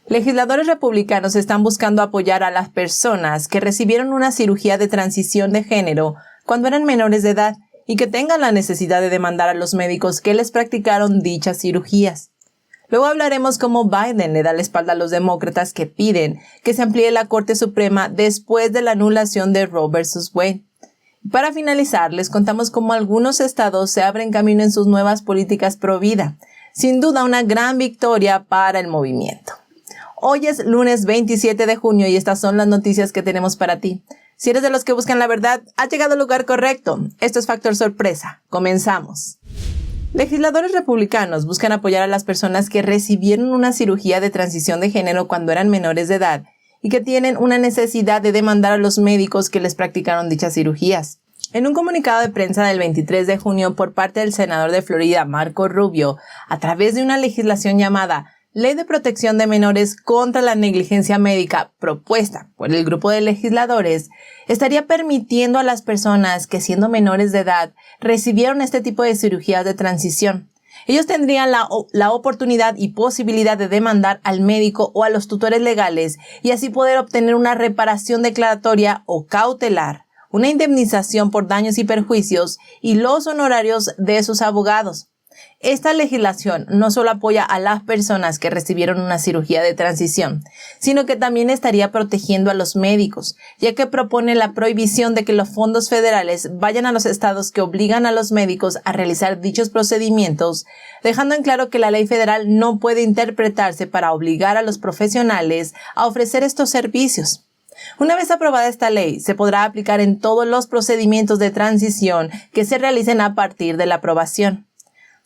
Legisladores republicanos están buscando apoyar a las personas que recibieron una cirugía de transición de género cuando eran menores de edad y que tengan la necesidad de demandar a los médicos que les practicaron dichas cirugías. Luego hablaremos cómo Biden le da la espalda a los demócratas que piden que se amplíe la Corte Suprema después de la anulación de Roe vs. Wade. Para finalizar, les contamos cómo algunos estados se abren camino en sus nuevas políticas pro vida. Sin duda, una gran victoria para el movimiento. Hoy es lunes 27 de junio y estas son las noticias que tenemos para ti. Si eres de los que buscan la verdad, has llegado al lugar correcto. Esto es Factor Sorpresa. Comenzamos. Legisladores republicanos buscan apoyar a las personas que recibieron una cirugía de transición de género cuando eran menores de edad y que tienen una necesidad de demandar a los médicos que les practicaron dichas cirugías. En un comunicado de prensa del 23 de junio por parte del senador de Florida, Marco Rubio, a través de una legislación llamada Ley de Protección de Menores contra la Negligencia Médica, propuesta por el grupo de legisladores, estaría permitiendo a las personas que, siendo menores de edad, recibieron este tipo de cirugías de transición. Ellos tendrían la oportunidad y posibilidad de demandar al médico o a los tutores legales y así poder obtener una reparación declaratoria o cautelar, una indemnización por daños y perjuicios y los honorarios de sus abogados. Esta legislación no solo apoya a las personas que recibieron una cirugía de transición, sino que también estaría protegiendo a los médicos, ya que propone la prohibición de que los fondos federales vayan a los estados que obligan a los médicos a realizar dichos procedimientos, dejando en claro que la ley federal no puede interpretarse para obligar a los profesionales a ofrecer estos servicios. Una vez aprobada esta ley, se podrá aplicar en todos los procedimientos de transición que se realicen a partir de la aprobación.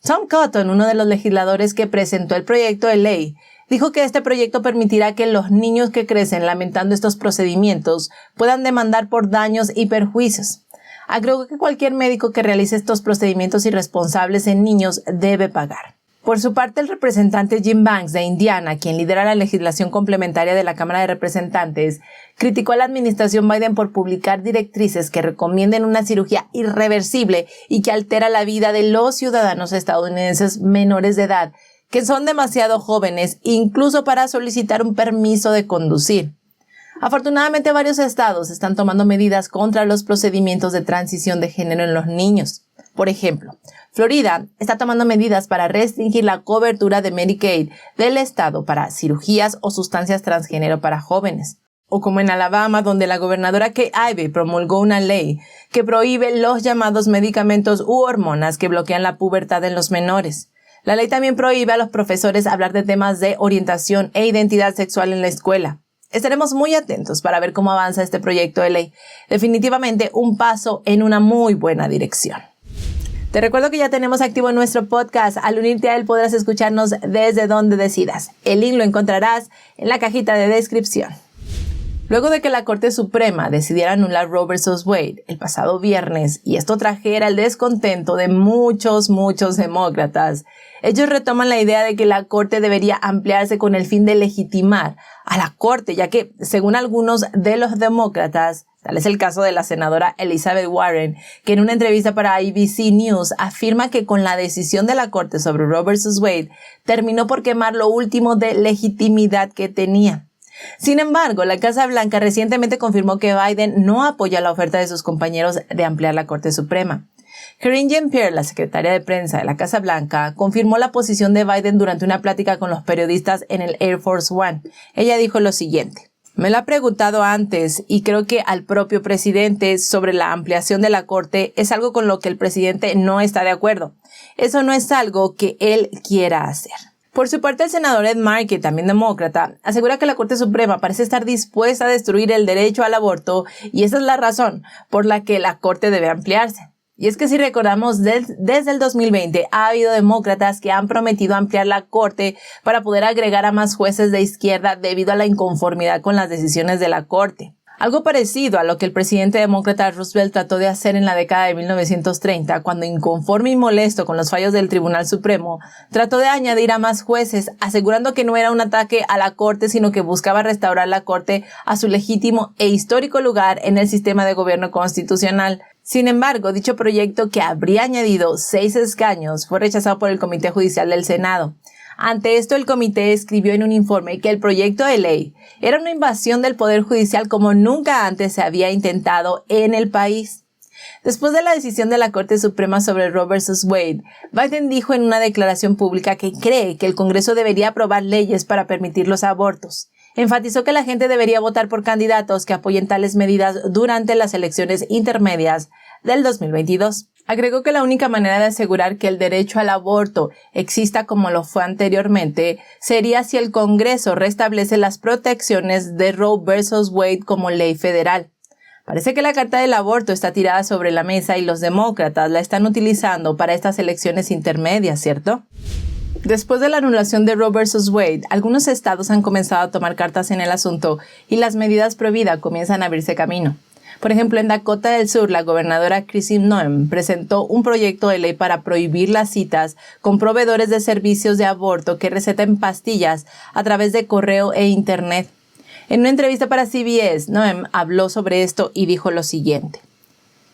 Tom Cotton, uno de los legisladores que presentó el proyecto de ley, dijo que este proyecto permitirá que los niños que crecen lamentando estos procedimientos puedan demandar por daños y perjuicios. Agregó que cualquier médico que realice estos procedimientos irresponsables en niños debe pagar. Por su parte, el representante Jim Banks de Indiana, quien lidera la legislación complementaria de la Cámara de Representantes, criticó a la administración Biden por publicar directrices que recomienden una cirugía irreversible y que altera la vida de los ciudadanos estadounidenses menores de edad, que son demasiado jóvenes incluso para solicitar un permiso de conducir. Afortunadamente, varios estados están tomando medidas contra los procedimientos de transición de género en los niños. Por ejemplo, Florida está tomando medidas para restringir la cobertura de Medicaid del estado para cirugías o sustancias transgénero para jóvenes. O como en Alabama, donde la gobernadora Kay Ivey promulgó una ley que prohíbe los llamados medicamentos u hormonas que bloquean la pubertad en los menores. La ley también prohíbe a los profesores hablar de temas de orientación e identidad sexual en la escuela. Estaremos muy atentos para ver cómo avanza este proyecto de ley. Definitivamente un paso en una muy buena dirección. Te recuerdo que ya tenemos activo nuestro podcast. Al unirte a él podrás escucharnos desde donde decidas. El link lo encontrarás en la cajita de descripción. Luego de que la Corte Suprema decidiera anular Roe vs. Wade el pasado viernes y esto trajera el descontento de muchos demócratas, ellos retoman la idea de que la Corte debería ampliarse con el fin de legitimar a la Corte, ya que, según algunos de los demócratas, tal es el caso de la senadora Elizabeth Warren, que en una entrevista para ABC News afirma que con la decisión de la Corte sobre Roe vs. Wade terminó por quemar lo último de legitimidad que tenía. Sin embargo, la Casa Blanca recientemente confirmó que Biden no apoya la oferta de sus compañeros de ampliar la Corte Suprema. Karine Jean-Pierre, la secretaria de prensa de la Casa Blanca, confirmó la posición de Biden durante una plática con los periodistas en el Air Force One. Ella dijo lo siguiente: "Me lo ha preguntado antes y creo que al propio presidente sobre la ampliación de la Corte es algo con lo que el presidente no está de acuerdo. Eso no es algo que él quiera hacer". Por su parte, el senador Ed Markey, también demócrata, asegura que la Corte Suprema parece estar dispuesta a destruir el derecho al aborto y esa es la razón por la que la Corte debe ampliarse. Y es que si recordamos, desde el 2020 ha habido demócratas que han prometido ampliar la Corte para poder agregar a más jueces de izquierda debido a la inconformidad con las decisiones de la Corte. Algo parecido a lo que el presidente demócrata Roosevelt trató de hacer en la década de 1930, cuando, inconforme y molesto con los fallos del Tribunal Supremo, trató de añadir a más jueces, asegurando que no era un ataque a la Corte, sino que buscaba restaurar la Corte a su legítimo e histórico lugar en el sistema de gobierno constitucional. Sin embargo, dicho proyecto, que habría añadido 6 escaños, fue rechazado por el Comité Judicial del Senado. Ante esto, el comité escribió en un informe que el proyecto de ley era una invasión del Poder Judicial como nunca antes se había intentado en el país. Después de la decisión de la Corte Suprema sobre Roe vs. Wade, Biden dijo en una declaración pública que cree que el Congreso debería aprobar leyes para permitir los abortos. Enfatizó que la gente debería votar por candidatos que apoyen tales medidas durante las elecciones intermedias del 2022. Agregó que la única manera de asegurar que el derecho al aborto exista como lo fue anteriormente sería si el Congreso restablece las protecciones de Roe vs. Wade como ley federal. Parece que la carta del aborto está tirada sobre la mesa y los demócratas la están utilizando para estas elecciones intermedias, ¿cierto? Después de la anulación de Roe vs. Wade, algunos estados han comenzado a tomar cartas en el asunto y las medidas pro vida comienzan a abrirse camino. Por ejemplo, en Dakota del Sur, la gobernadora Kristi Noem presentó un proyecto de ley para prohibir las citas con proveedores de servicios de aborto que receten pastillas a través de correo e internet. En una entrevista para CBS, Noem habló sobre esto y dijo lo siguiente: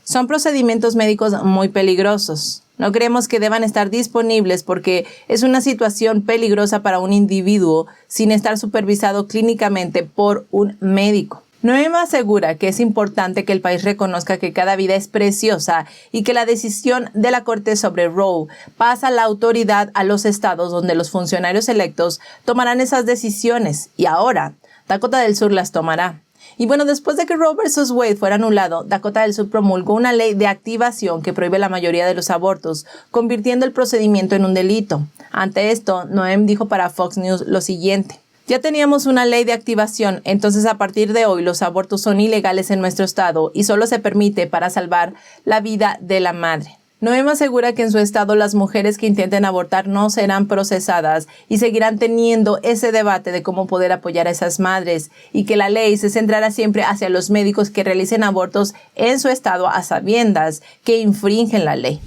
"Son procedimientos médicos muy peligrosos. No creemos que deban estar disponibles porque es una situación peligrosa para un individuo sin estar supervisado clínicamente por un médico". Noem asegura que es importante que el país reconozca que cada vida es preciosa y que la decisión de la Corte sobre Roe pasa la autoridad a los estados donde los funcionarios electos tomarán esas decisiones y ahora Dakota del Sur las tomará. Y bueno, después de que Roe vs. Wade fuera anulado, Dakota del Sur promulgó una ley de activación que prohíbe la mayoría de los abortos, convirtiendo el procedimiento en un delito. Ante esto, Noem dijo para Fox News lo siguiente: "Ya teníamos una ley de activación, entonces a partir de hoy los abortos son ilegales en nuestro estado y solo se permite para salvar la vida de la madre". Noem asegura que en su estado las mujeres que intenten abortar no serán procesadas y seguirán teniendo ese debate de cómo poder apoyar a esas madres y que la ley se centrará siempre hacia los médicos que realicen abortos en su estado a sabiendas que infringen la ley.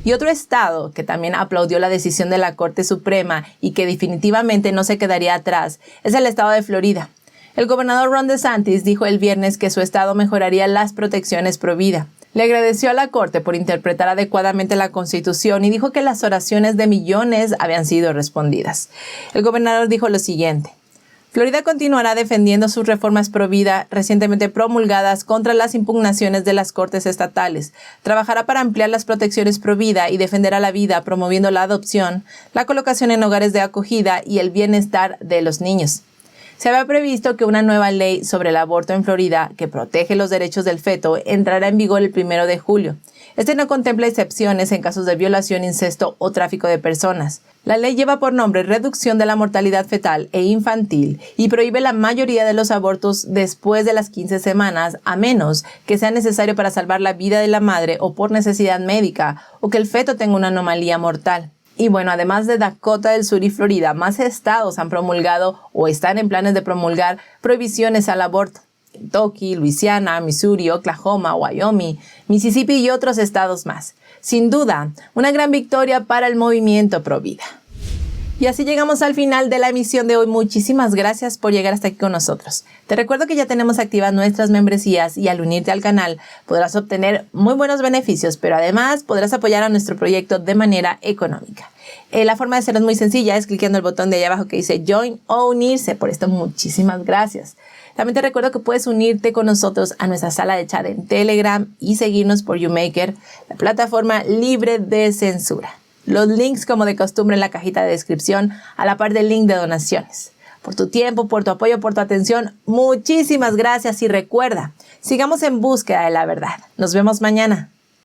Y otro estado que también aplaudió la decisión de la Corte Suprema y que definitivamente no se quedaría atrás es el estado de Florida. El gobernador Ron DeSantis dijo el viernes que su estado mejoraría las protecciones pro vida. Le agradeció a la Corte por interpretar adecuadamente la Constitución y dijo que las oraciones de millones habían sido respondidas. El gobernador dijo lo siguiente: "Florida continuará defendiendo sus reformas pro vida recientemente promulgadas contra las impugnaciones de las cortes estatales. Trabajará para ampliar las protecciones pro vida y defenderá la vida, promoviendo la adopción, la colocación en hogares de acogida y el bienestar de los niños". Se había previsto que una nueva ley sobre el aborto en Florida, que protege los derechos del feto, entrará en vigor el 1 de julio. Este no contempla excepciones en casos de violación, incesto o tráfico de personas. La ley lleva por nombre Reducción de la Mortalidad Fetal e Infantil y prohíbe la mayoría de los abortos después de las 15 semanas, a menos que sea necesario para salvar la vida de la madre o por necesidad médica o que el feto tenga una anomalía mortal. Y bueno, además de Dakota del Sur y Florida, más estados han promulgado o están en planes de promulgar prohibiciones al aborto. Kentucky, Luisiana, Missouri, Oklahoma, Wyoming, Mississippi y otros estados más. Sin duda, una gran victoria para el movimiento pro vida. Y así llegamos al final de la emisión de hoy. Muchísimas gracias por llegar hasta aquí con nosotros. Te recuerdo que ya tenemos activas nuestras membresías y al unirte al canal podrás obtener muy buenos beneficios, pero además podrás apoyar a nuestro proyecto de manera económica. La forma de hacerlo es muy sencilla, es clicando el botón de allá abajo que dice Join o Unirse. Por esto, muchísimas gracias. También te recuerdo que puedes unirte con nosotros a nuestra sala de chat en Telegram y seguirnos por YouMaker, la plataforma libre de censura. Los links, como de costumbre, en la cajita de descripción, a la par del link de donaciones. Por tu tiempo, por tu apoyo, por tu atención, muchísimas gracias y recuerda, sigamos en búsqueda de la verdad. Nos vemos mañana.